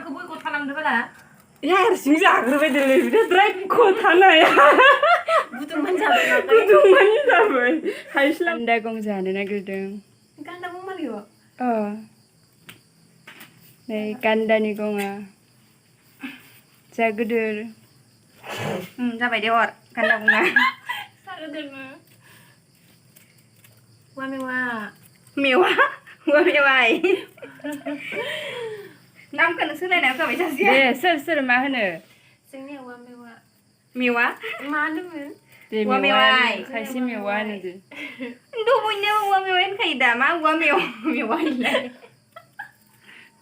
그 보이고 타남들어라. 야, 진짜 아그로베들레 드라이브 타나야. 무등만 잡으라. 구두만이 잡을. 하이슬람 다공자 하는 아들들. 간다 못 말이요. 네, 간다니 공아. 자그들. 잡아야 돼. 간다 공아. 사르들면. 와미와. 미와? 와 미와이. 남편은 쓰레나 그 왜 자세요? 네, 쓸쓸 마하느. 생내 와미와. 미와? 많으면. 네, 와 미와이. 사실 미와는데. 너 뭐냐 와미와인 카이다마 와미와일래.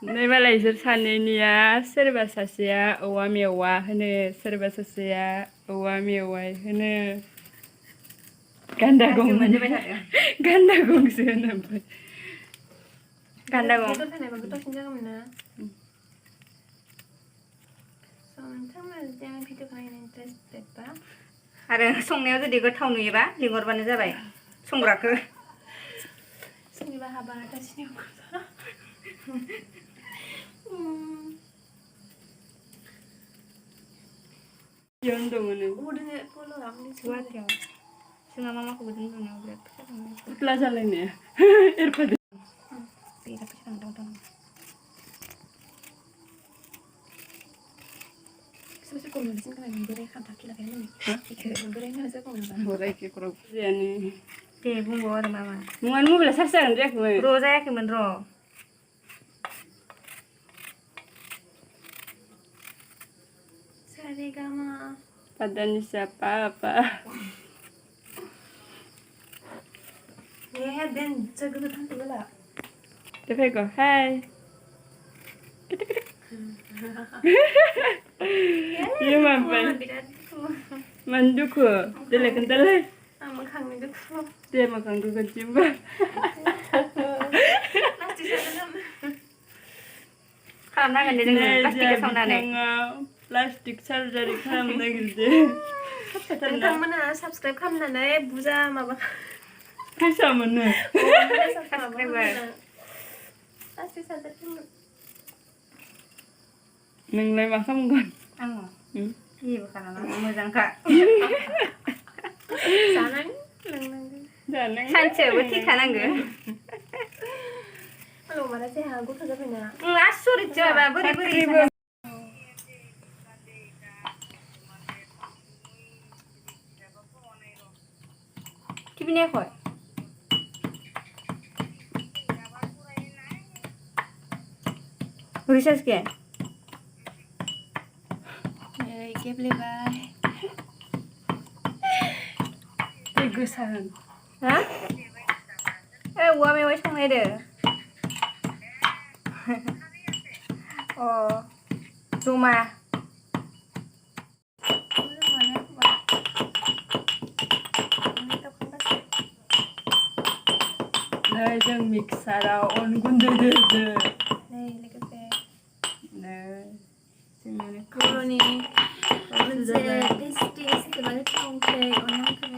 네 말라이서 사내니야 세르바 사시야 오와미와 하느 세르바 사시야 오와미와 하느 간다공 간다공 쓰는 분 간다공 betul sana betul senja mana sometimes jangan video kalian interested ba आरो संनायाव जुदि गोथाव नुयोबा लिंहरबानो जाबाय संग्राखौ संनिबा हाबा हाथासिनि 연동은 오르네 폴로 아무리 좋아요. 승아 마마고 무슨 소리야 그래 tutla 잘했네. 에르파드. 이렇게 당당당 사실 거는 생각나는 노래 한 바퀴라 되는 그 노래는 세고는 뭐라 이렇게 그러고 아니. 네 bungo ada mama 문안 무빌라 살살한데 그거. rosa ya kemen ro Saregama Padani siapa apa? ya dan jaga tante bela Tapi kok, hai. Iya mampai. Manduku, dele kendale. makan itu Dia makan gue kecimba. pasti sana खालामनांगोन दे जोङो प्लास्टिकखौ सावनानै plastic surgery खालामनो नागिरदो नोंथांमोना subscribe खालामनानै बुरजा माबा फैसा मोनो साबस्क्राइबार प्लास्टिक सार्जारि नोंलाय मा खालामगोन आङो जेबो खालामा मोजांखा जानानै लोंनांगौ सानसेयावबो थिखानांगौ Halo, mana sih aku kagak punya. Sulit coba beri-beri. Kibine kok. Bisa sih. Iki beli bay. tegusan Hah? Gua mewah sama deh. Rumah 네, 좀 믹사라 온 군데들. 네, 이렇게 네, 지금 그러니 이제 테스트 많이 통케 얼만큼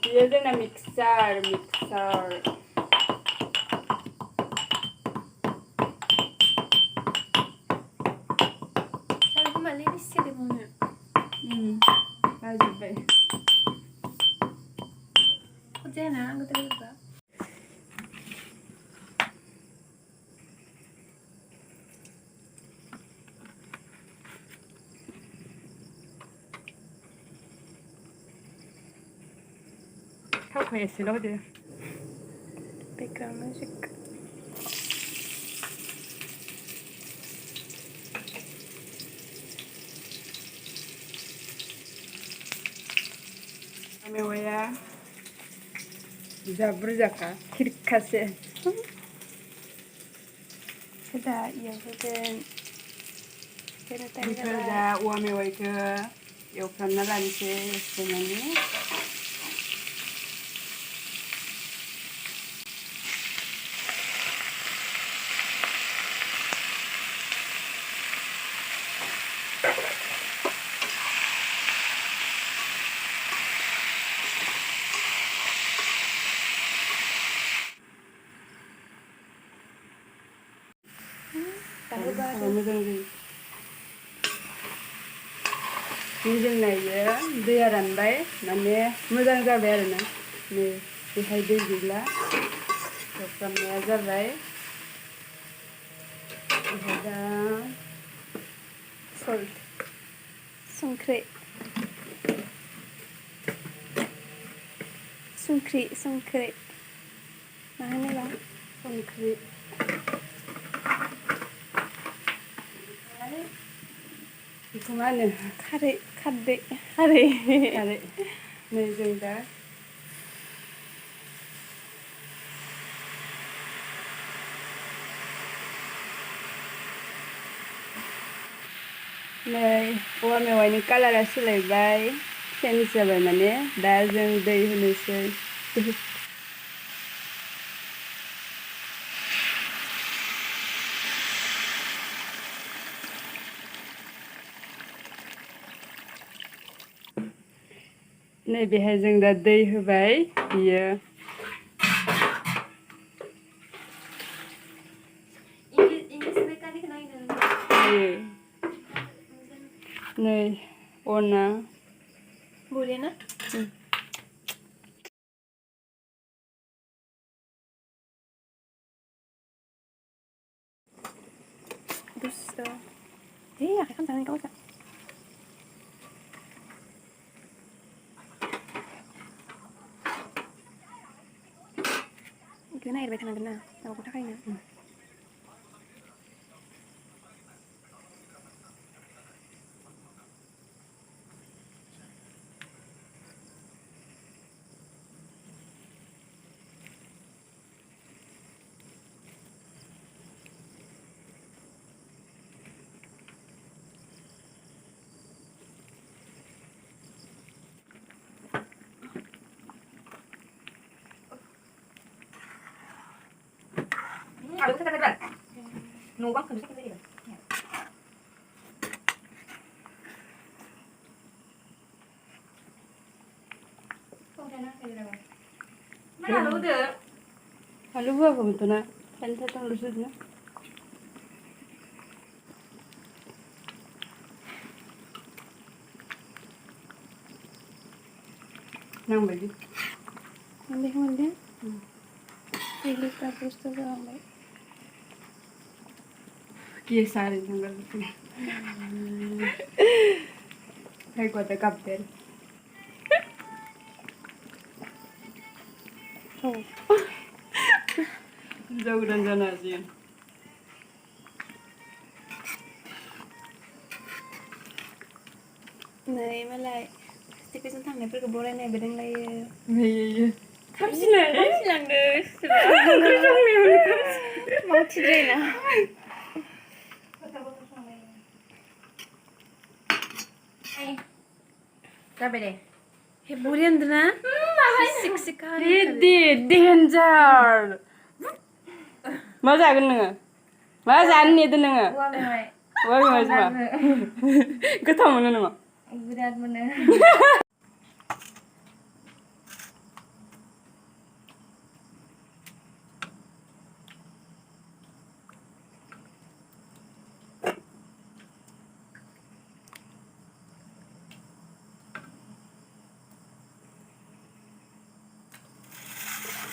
얘들아 믹살. 잘 그만 리미스 되면 아주 배. 어제나 안 그랬다. How is it over Background music. Me voy a zabruzaka kirkase. Kita iya sudah Iperda uame voy ke yo kanalante senani. मोजां जायो जोंना इयो दैया रानबाय माने मोजां जाबाय आरोना नै बेहाय दै गैला एवफ्रामनाया जाबाय ओमफ्राय दा सल्ट संख्रि मा होनोबा संख्रि बेखौ मा होनो खारै खारै नै जों दा नै औवा मेवाइनि कालारा सोलायबाय चेन्ज जाबाय माने दा जों दै होनोसै नै बेहाय जों दा दै होबाय बियो नै अना बरिया ना दसे आखाइ खामजानाय गावजा बेखौ नागिरबाय थानांगोन ना दाउखौ थाखायनो 아이고 잠깐 노방큼 색깔이야. mana lu deh आलु होआखैमोनथ' ना सानै साथामल'सो होदोंना नांबायदि मोनदों दैलिफ्रा बुस्थु जालांबाय गेसा ओरैनो थांगासिनो भाग्य'आ दा गाबबाय औ हिनजाव गोदान जानो हासिगोन नै मालाय स्टेफेजों थांनायफोरखौ बरायनायबो रोंलायो होयो खामसिलांदो मावथिद्रायना जाबाय दे हे बरिया होनदोंना सिक रेडि डेन्जार मा जागोन नोङो मा जानो नेदों नोङो औवा मेवाइ औवा मेवाइ मा गोथाव मोनो नामा बिराद मोनो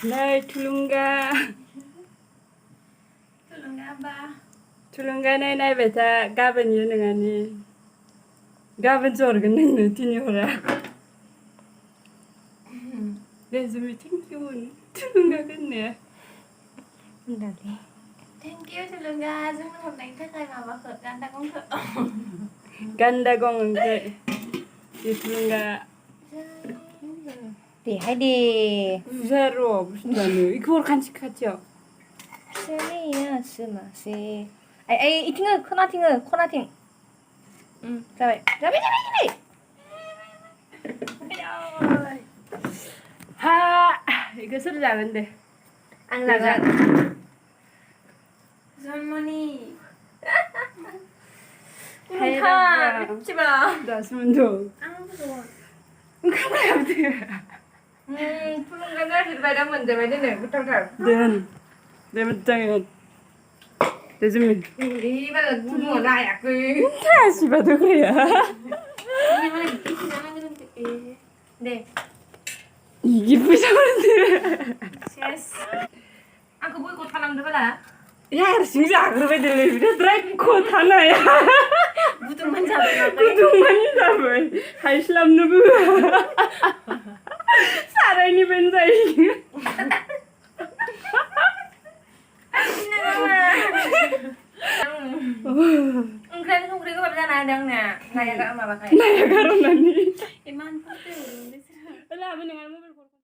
नै थुलुंगा थुलुंगानाय नायबाय था गाबोनयो नोङानि गाबोनसो हरगोन नोंनो दिनै हरा रेजुमि थेंक इउ थुलुंगा होननाया थेंक इउ थुलुंगा जोंनो हरनायनि थाखाय माबाखौ गान्दा गंखौ गान्दा गं ओंख्रि बे थुलुंगा देहाय दे बुरजा र' बुस्थुआनो बेखौ हरखानोसै खाथियाव सोलिया सोमासे आइ इथिङो खनाथिं जाबाय हा बेखौ सोर जागोन दे आं जागोन जन्मनि दासो मोनदों थुलुंगा नागिरबाय दा मोनजाबाय दिनै गोथावथार दोन दे मोजाङै होन 요즘은 우리 발 구멍 나야 그. 다시 봐도 그래야. Ini mana bikin nama gitu. 네. 이게 부셔버린데. Yes. Aku boy ikut palang dulu lah. 야, 진짜 그러면 들려. 드라이브 코 하나야. Butuh 잡아. 구두만이 잡아. 하이슬람 누구? 살아있니 벤자이. Kalian sungkri ko pa na dang na. Naya ka ama ba kayo? 나야 가로나니. Iman putih. wala, abang nga mo.